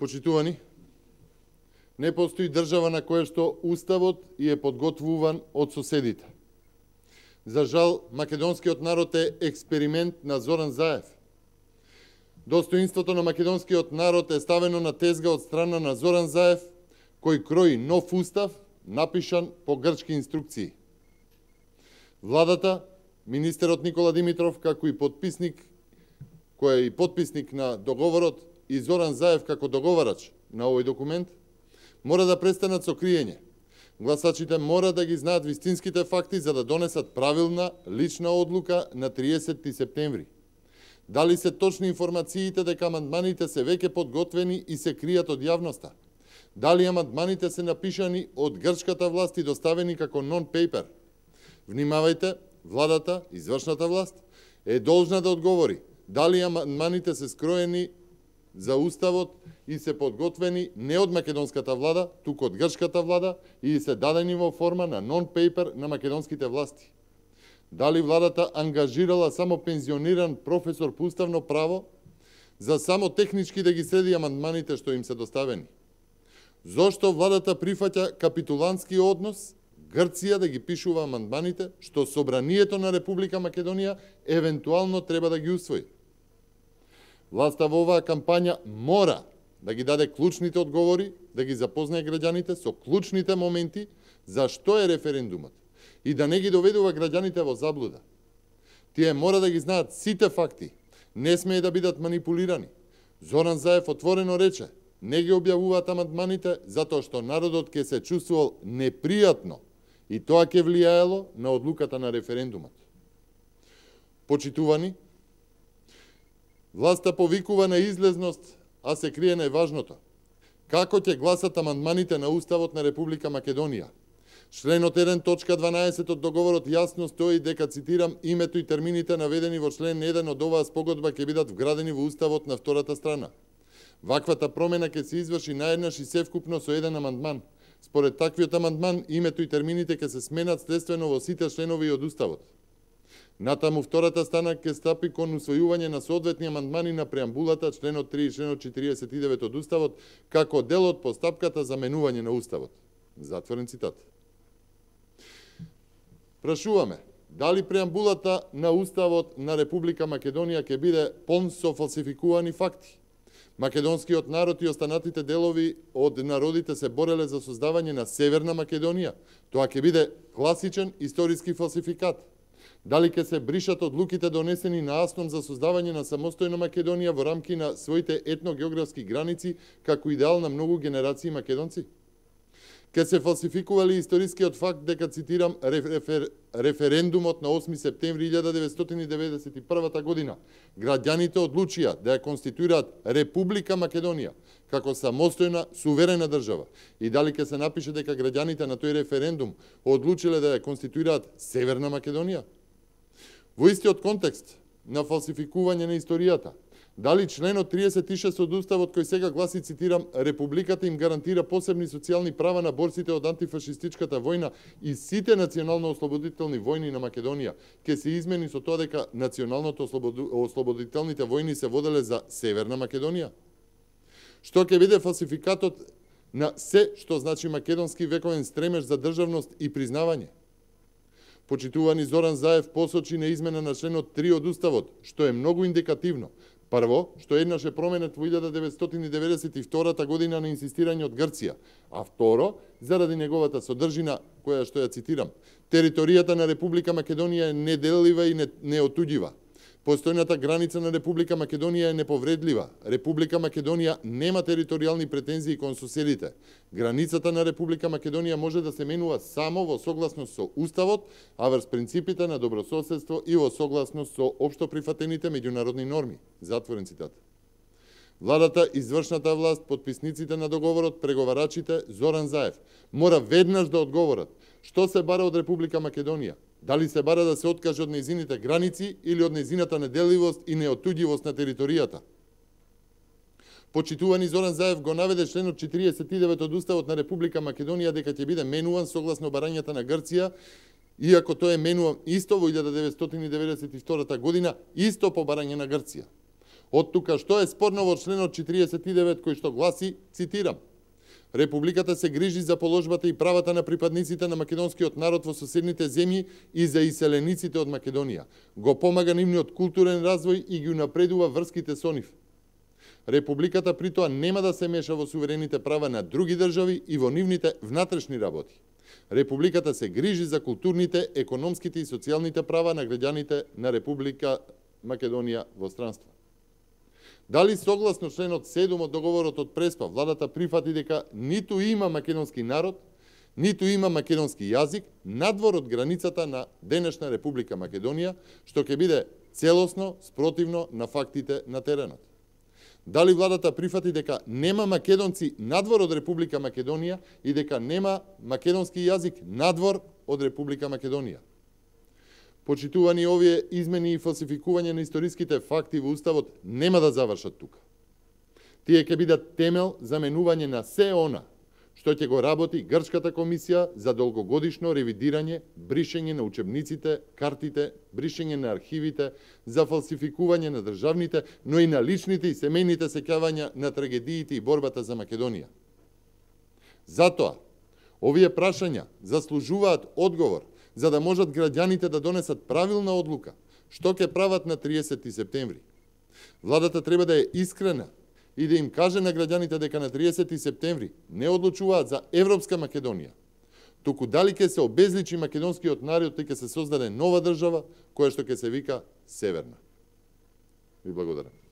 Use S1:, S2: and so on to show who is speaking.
S1: Почитувани, не постои држава на која што уставот и е подготвуван од соседите. За жал, македонскиот народ е експеримент на Зоран Заев. Достоинството на македонскиот народ е ставено на тезга од страна на Зоран Заев, кој крои нов устав, напишан по грчки инструкции. Владата, министерот Никола Димитров, како и подписник, кој е и подписник на договорот, и Зоран Заев како договарач на овој документ, мора да престанат со криење. Гласачите мора да ги знаат вистинските факти за да донесат правилна лична одлука на 30 септември. Дали се точни информациите дека амандманите се веќе подготвени и се кријат од јавноста? Дали амандманите се напишани од грчката власт и доставени како нон-пейпер? Внимавајте, владата, извршната власт, е должна да одговори дали амандманите се скроени за уставот и се подготвени не од македонската влада, туку од грчката влада и се дадени во форма на нон-пейпер на македонските власти. Дали владата ангажирала само пензиониран професор по уставно право за само технички да ги следи амандманите што им се доставени? Зошто владата прифаќа капитулантски однос Грција да ги пишува амандманите што Собранието на Република Македонија евентуално треба да ги усвои? Власта во оваа кампања мора да ги даде клучните одговори, да ги запознае граѓаните со клучните моменти за што е референдумот и да не ги доведува граѓаните во заблуда. Тие мора да ги знаат сите факти, не смее да бидат манипулирани. Зоран Заев отворено рече, не ги објавуваат амандманите затоа што народот ќе се чувствувал непријатно и тоа ќе влијаело на одлуката на референдумот. Почитувани, власта повикува на излезност, а се крие најважното. Како ќе гласат амандманите на Уставот на Република Македонија? Членот 1.12 од договорот јасно стои дека, цитирам, името и термините наведени во член 1 од оваа спогодба ќе бидат вградени во Уставот на втората страна. Ваквата промена ќе се изврши наеднаш и севкупно со еден амандман. Според таквиот амандман, името и термините ќе се сменат следствено во сите членови од Уставот. Натаму втората страна ќе стапи кон усвојување на соодветни амандмани на преамбулата, членот 3 и членот 49 од Уставот, како дел од постапката за менување на Уставот. Затворен цитат. Прашуваме, дали преамбулата на Уставот на Република Македонија ќе биде полн со фалсификувани факти? Македонскиот народ и останатите делови од народите се бореле за создавање на Северна Македонија. Тоа ќе биде класичен историски фалсификат. Дали ќе се бришат одлуките донесени на АСНОМ за создавање на самостојна Македонија во рамки на своите етногеографски граници како идеал на многу генерации македонци? Ке се фалсификували историскиот факт дека, цитирам, референдумот на 8 септември 1991 година граѓаните одлучија да ја конституираат Република Македонија како самостојна, суверена држава, и дали ќе се напише дека граѓаните на тој референдум одлучиле да ја конституираат Северна Македонија? Во истиот контекст на фалсификување на историјата, дали членот 36 од Уставот кој сега гласи, цитирам, Републиката им гарантира посебни социјални права на борците од антифашистичката војна и сите национално-ослободителни војни на Македонија, ќе се измени со тоа дека националното ослободителните војни се воделе за Северна Македонија? Што ќе биде фалсификатот на се што значи македонски вековен стремеж за државност и признавање? Почитувани, Зоран Заев посочи на измена на членот 3 од Уставот, што е многу индикативно. Прво, што еднаш е променет во 1992 година на инсистирање од Грција, а второ, заради неговата содржина, која што ја цитирам, територијата на Република Македонија е неделива и неотуѓива. Постојната граница на Република Македонија е неповредлива. Република Македонија нема територијални претензии кон соседите. Границата на Република Македонија може да се менува само во согласност со Уставот, а врз принципите на добрососедство и во согласност со општо прифатените меѓународни норми. Затворен цитат. Владата, извршната власт, подписниците на договорот, преговарачите, Зоран Заев, мора веднаш да одговорат што се бара од Република Македонија. Дали се бара да се откаже од нејзините граници или од нејзината неделивост и неотуѓивост на територијата? Почитувани, Зоран Заев го наведе членот 49 од Уставот на Република Македонија дека ќе биде менуван согласно барањата на Грција, иако тој е менуван исто во 1992 година, исто по барање на Грција. Од тука што е спорно во членот 49 кој што гласи, цитирам: Републиката се грижи за положбата и правата на припадниците на македонскиот народ во соседните земји и за иселениците од Македонија. Го помага нивниот културен развој и ги унапредува врските со нив. Републиката при тоа нема да се меша во суверените права на други држави и во нивните внатрешни работи. Републиката се грижи за културните, економските и социјалните права на граѓаните на Република Македонија во странство. Дали согласно членот 7 од договорот од Преспа, владата прифати дека ниту има македонски народ, ниту има македонски јазик надвор од границата на денешна Република Македонија, што ќе биде целосно спротивно на фактите на теренот? Дали владата прифати дека нема македонци надвор од Република Македонија и дека нема македонски јазик надвор од Република Македонија? Почитувани, овие измени и фалсификување на историските факти во Уставот нема да завршат тука. Тие ќе бидат темел за менување на се она што ќе го работи Грчката комисија за долгогодишно ревидирање, бришење на учебниците, картите, бришење на архивите, за фалсификување на државните, но и на личните и семејните сеќавања на трагедиите и борбата за Македонија. Затоа, овие прашања заслужуваат одговор, за да можат граѓаните да донесат правилна одлука што ќе прават на 30 септември. Владата треба да е искрена и да им каже на граѓаните дека на 30 септември не одлучуваат за Европска Македонија, туку дали ќе се обезличи македонскиот народ и ќе се создаде нова држава која што ќе се вика Северна. Ви благодарам.